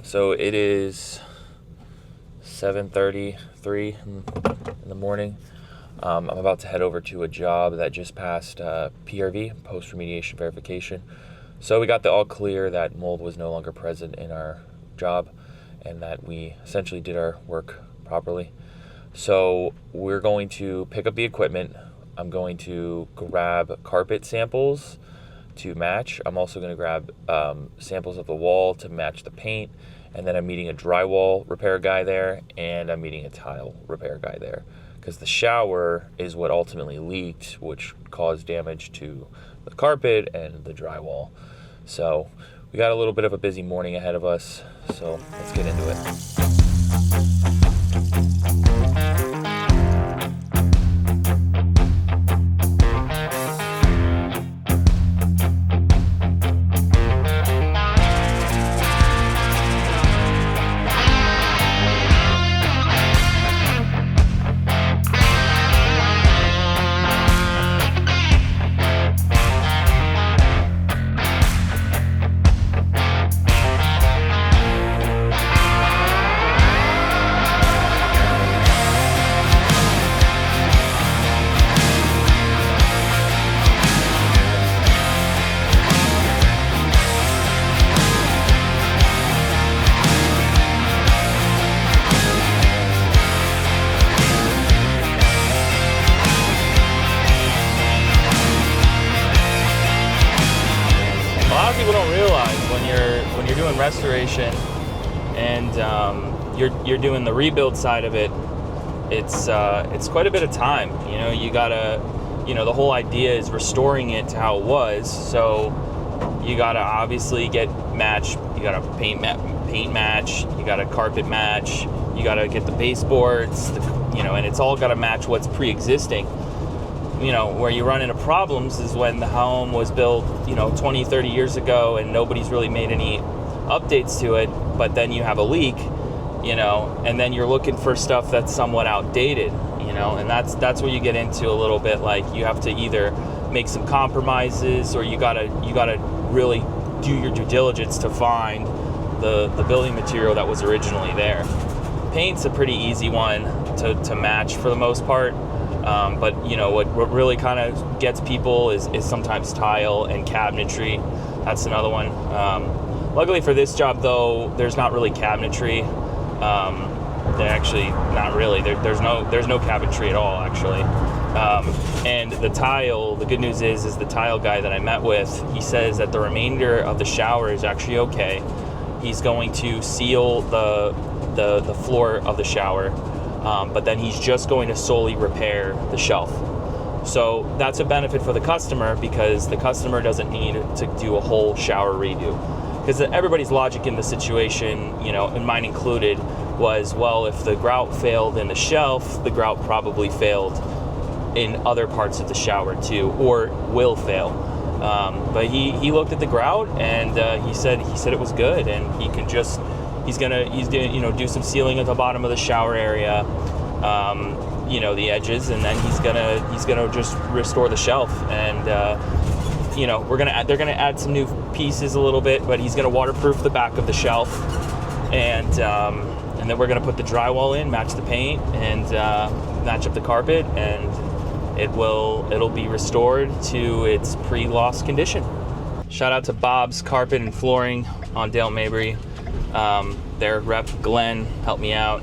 So it is 7:33 in the morning. I'm about to head over to a job that just passed PRV, post remediation verification. So we got the all clear that mold was no longer present in our job and that we essentially did our work properly. So we're going to pick up the equipment. I'm going to grab carpet samples to match. I'm also going to grab samples of the wall to match the paint. And then I'm meeting a drywall repair guy there, and I'm meeting a tile repair guy there. Because the shower is what ultimately leaked, which caused damage to the carpet and the drywall. So we got a little bit of a busy morning ahead of us, so let's get into it. A lot of people don't realize when you're doing restoration and you're doing the rebuild side of it, it's quite a bit of time. You know, you gotta, the whole idea is restoring it to how it was. So you gotta obviously get match. You gotta paint match. You gotta carpet match. You gotta get the baseboards. And it's all gotta match what's pre-existing. Where you run into problems is when the home was built, 20, 30 years ago and nobody's really made any updates to it, but then you have a leak, and then you're looking for stuff that's somewhat outdated, and that's where you get into a little bit like you have to either make some compromises or you gotta really do your due diligence to find the building material that was originally there. Paint's a pretty easy one to match for the most part. But what really kind of gets people is sometimes tile and cabinetry. That's another one. Luckily for this job though, there's not really cabinetry. They're actually not really. There's no cabinetry at all actually. And the tile, the good news is the tile guy that I met with, he says that the remainder of the shower is actually okay. He's going to seal the floor of the shower. But then he's just going to solely repair the shelf. So that's a benefit for the customer because the customer doesn't need to do a whole shower redo. Because everybody's logic in the situation, and mine included, was, well, if the grout failed in the shelf, the grout probably failed in other parts of the shower too, or will fail. But he looked at the grout and he said it was good, and he's gonna do some sealing at the bottom of the shower area, the edges, and then he's gonna just restore the shelf. And they're gonna add some new pieces a little bit, but he's gonna waterproof the back of the shelf, and then we're gonna put the drywall in, match the paint, and match up the carpet, and it'll be restored to its pre-loss condition. Shout out to Bob's Carpet and Flooring on Dale Mabry. Their rep Glenn helped me out.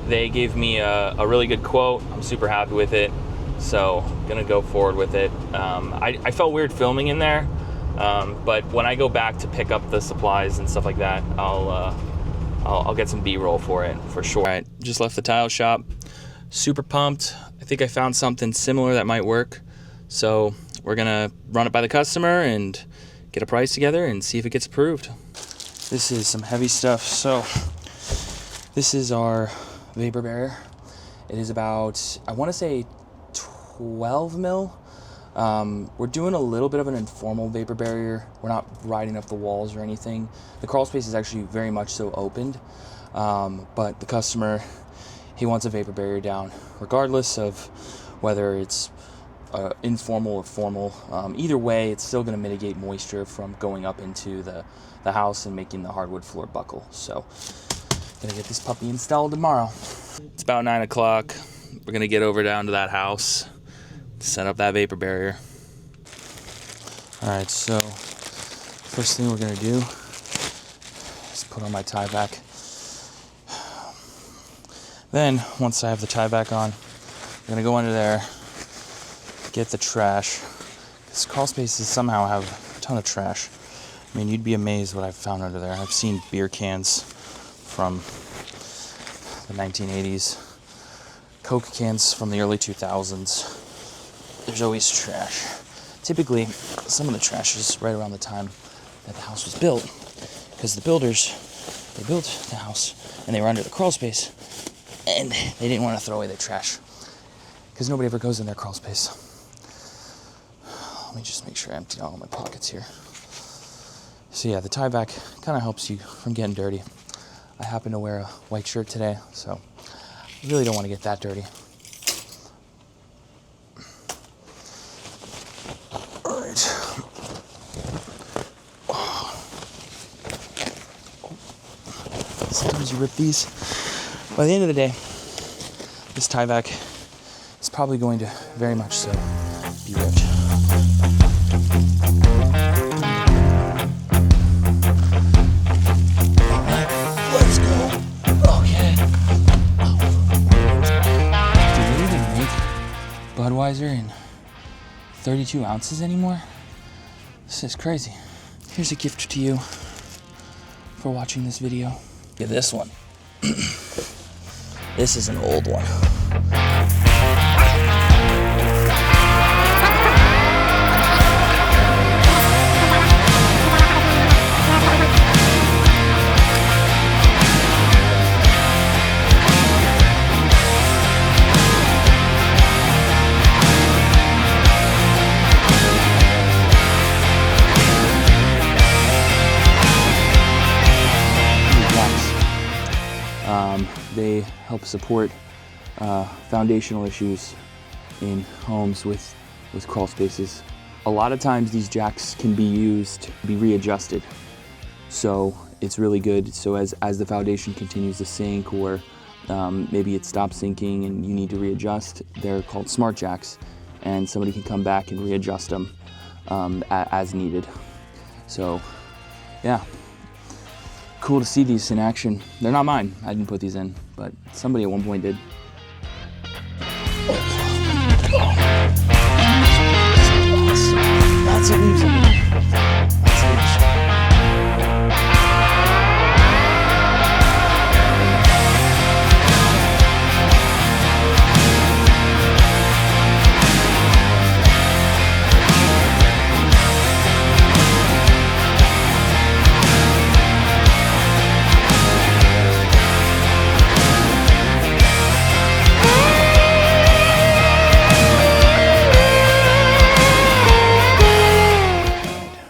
They gave me a really good quote. I'm super happy with it, so gonna go forward with it. I felt weird filming in there, but when I go back to pick up the supplies and stuff like that, I'll get some B-roll for it for sure. All right, just left the tile shop. Super pumped. I think I found something similar that might work, so we're gonna run it by the customer and get a price together and see if it gets approved. This is some heavy stuff. So this is our vapor barrier. It is about, I want to say 12 mil. We're doing a little bit of an informal vapor barrier. We're not riding up the walls or anything. The crawl space is actually very much so opened, but the customer, he wants a vapor barrier down regardless of whether it's informal or formal. Either way, it's still going to mitigate moisture from going up into the house and making the hardwood floor buckle. So gonna get this puppy installed tomorrow. It's about 9 o'clock. We're gonna get over down to that house, set up that vapor barrier. All right, so first thing we're gonna do is put on my tie back. Then once I have the tie back on, I'm gonna go under there, get the trash. Because crawl spaces somehow have a ton of trash. I mean, you'd be amazed what I've found under there. I've seen beer cans from the 1980s, Coke cans from the early 2000s. There's always trash. Typically, some of the trash is right around the time that the house was built, because the builders, they built the house and they were under the crawl space, and they didn't want to throw away their trash, because nobody ever goes in their crawl space. Let me just make sure I empty out all my pockets here. So yeah, the tie back kind of helps you from getting dirty. I happen to wear a white shirt today, so I really don't want to get that dirty. All right. Sometimes you rip these. By the end of the day, this tie back is probably going to very much so be ripped. Budweiser in 32 ounces anymore? This is crazy. Here's a gift to you for watching this video. Yeah, this one. This is an old one. They help support foundational issues in homes with crawl spaces. A lot of times these jacks can be used to be readjusted. So it's really good. So as the foundation continues to sink, or maybe it stops sinking and you need to readjust, they're called smart jacks, and somebody can come back and readjust them as needed. So yeah. Cool to see these in action. They're not mine. I didn't put these in, but somebody at one point did. Lots of leaves in there. Lots of leaves.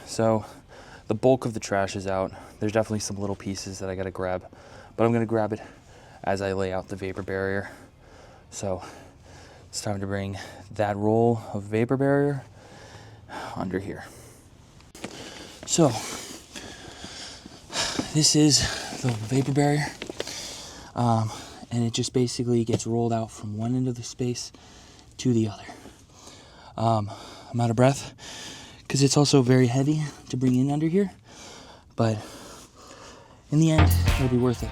So the bulk of the trash is out. There's definitely some little pieces that I gotta grab, but I'm gonna grab it as I lay out the vapor barrier. So it's time to bring that roll of vapor barrier under here. So this is the vapor barrier, and it just basically gets rolled out from one end of the space to the other. I'm out of breath, because it's also very heavy to bring in under here, but in the end, it'll be worth it.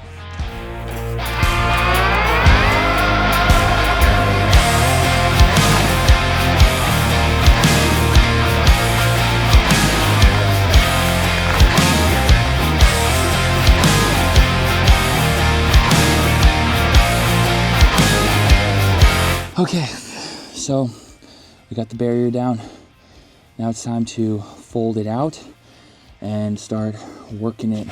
Okay, so we got the barrier down. Now it's time to fold it out and start working it.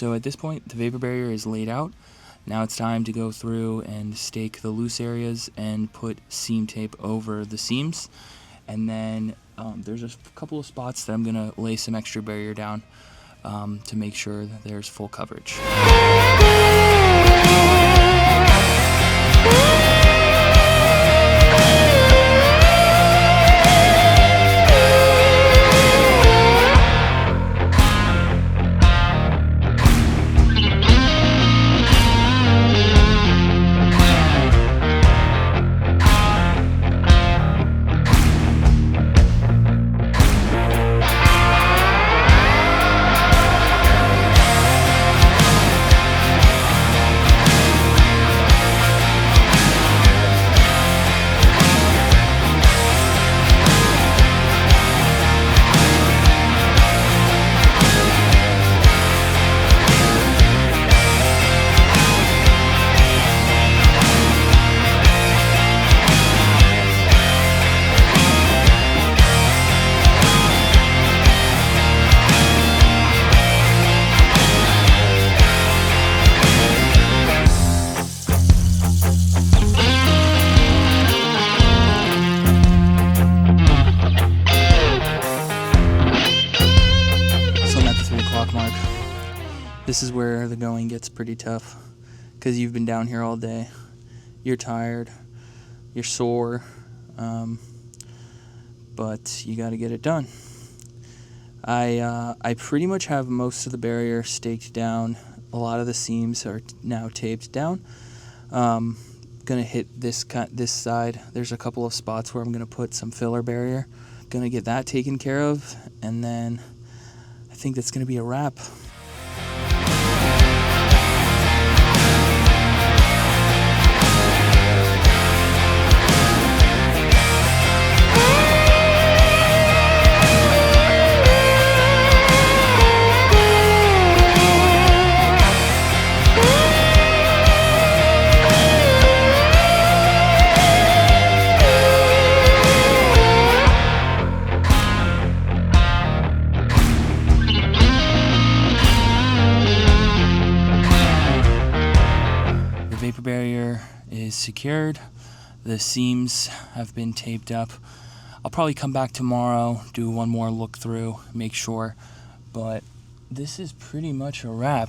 So at this point, the vapor barrier is laid out. Now it's time to go through and stake the loose areas and put seam tape over the seams. And then there's a couple of spots that I'm going to lay some extra barrier down to make sure that there's full coverage. Mark. This is where the going gets pretty tough because you've been down here all day. You're tired, you're sore, but you got to get it done. I pretty much have most of the barrier staked down. A lot of the seams are now taped down. Gonna hit this side. There's a couple of spots where I'm gonna put some filler barrier. Gonna get that taken care of, and then I think that's gonna be a wrap. Vapor barrier is secured. The seams have been taped up. I'll probably come back tomorrow, do one more look through, make sure, but this is pretty much a wrap.